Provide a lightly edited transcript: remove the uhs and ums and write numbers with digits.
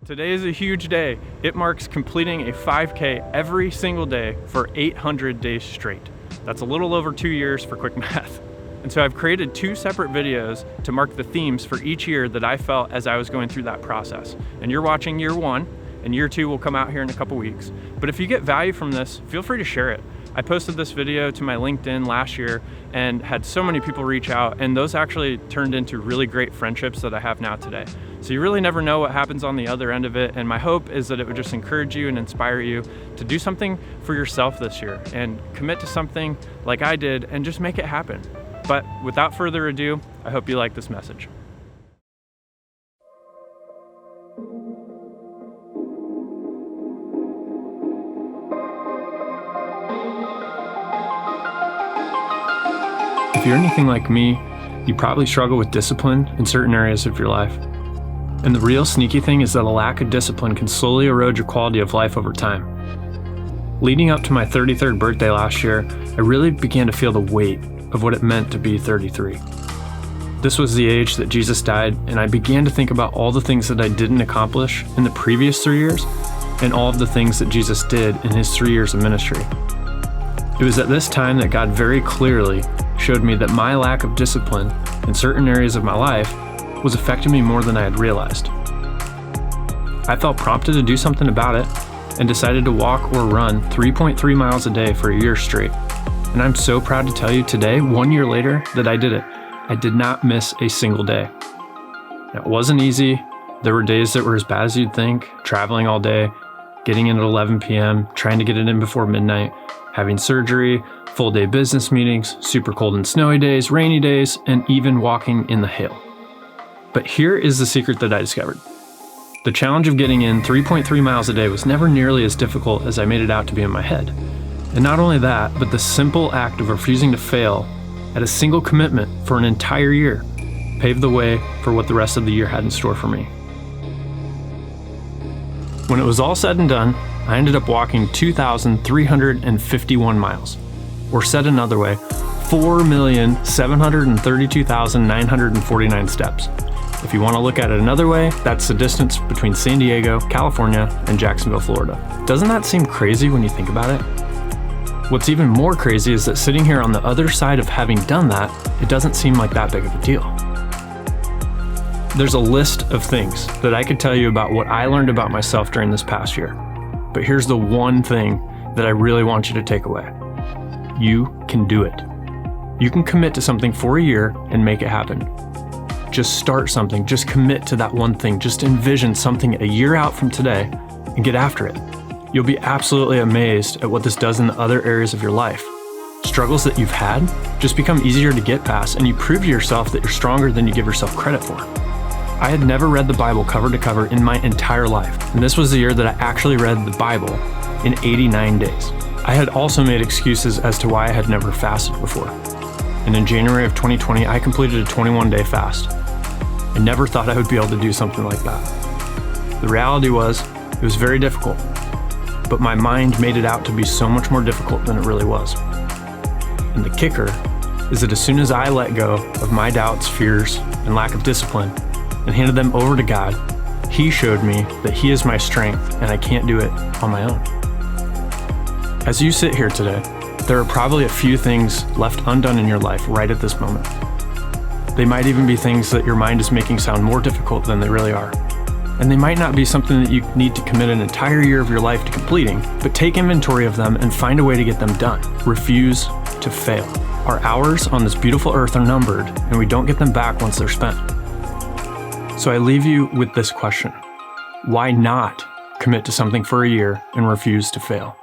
Today is a huge day. It marks completing a 5K every single day for 800 days straight. That's a little over 2 years for quick math. And so I've created 2 separate videos to mark the themes for each year that I felt as I was going through that process. And you're watching year 1, and year 2 will come out here in a couple weeks. But if you get value from this, feel free to share it. I posted this video to my LinkedIn last year and had so many people reach out, and those actually turned into really great friendships that I have now today. So you really never know what happens on the other end of it, and my hope is that it would just encourage you and inspire you to do something for yourself this year and commit to something like I did and just make it happen. But without further ado, I hope you like this message. If you're anything like me, you probably struggle with discipline in certain areas of your life. And the real sneaky thing is that a lack of discipline can slowly erode your quality of life over time. Leading up to my 33rd birthday last year, I really began to feel the weight of what it meant to be 33. This was the age that Jesus died, and I began to think about all the things that I didn't accomplish in the previous 3 years, and all of the things that Jesus did in his 3 years of ministry. It was at this time that God very clearly showed me that my lack of discipline in certain areas of my life was affecting me more than I had realized. I felt prompted to do something about it and decided to walk or run 3.3 miles a day for a year straight. And I'm so proud to tell you today, 1 year later, that I did it. I did not miss a single day. It wasn't easy. There were days that were as bad as you'd think, traveling all day, getting in at 11 p.m., trying to get it in before midnight, having surgery, full day business meetings, super cold and snowy days, rainy days, and even walking in the hail. But here is the secret that I discovered. The challenge of getting in 3.3 miles a day was never nearly as difficult as I made it out to be in my head. And not only that, but the simple act of refusing to fail at a single commitment for an entire year paved the way for what the rest of the year had in store for me. When it was all said and done, I ended up walking 2,351 miles. Or said another way, 4,732,949 steps. If you want to look at it another way, that's the distance between San Diego, California, and Jacksonville, Florida. Doesn't that seem crazy when you think about it? What's even more crazy is that sitting here on the other side of having done that, it doesn't seem like that big of a deal. There's a list of things that I could tell you about what I learned about myself during this past year. But here's the one thing that I really want you to take away. You can do it. You can commit to something for a year and make it happen. Just start something, just commit to that one thing, just envision something a year out from today and get after it. You'll be absolutely amazed at what this does in the other areas of your life. Struggles that you've had just become easier to get past, and you prove to yourself that you're stronger than you give yourself credit for. I had never read the Bible cover to cover in my entire life, and this was the year that I actually read the Bible in 89 days. I had also made excuses as to why I had never fasted before. And in January of 2020, I completed a 21-day fast. I never thought I would be able to do something like that. The reality was, it was very difficult, but my mind made it out to be so much more difficult than it really was. And the kicker is that as soon as I let go of my doubts, fears, and lack of discipline and handed them over to God, He showed me that He is my strength and I can't do it on my own. As you sit here today, there are probably a few things left undone in your life right at this moment. They might even be things that your mind is making sound more difficult than they really are. And they might not be something that you need to commit an entire year of your life to completing, but take inventory of them and find a way to get them done. Refuse to fail. Our hours on this beautiful earth are numbered, and we don't get them back once they're spent. So I leave you with this question. Why not commit to something for a year and refuse to fail?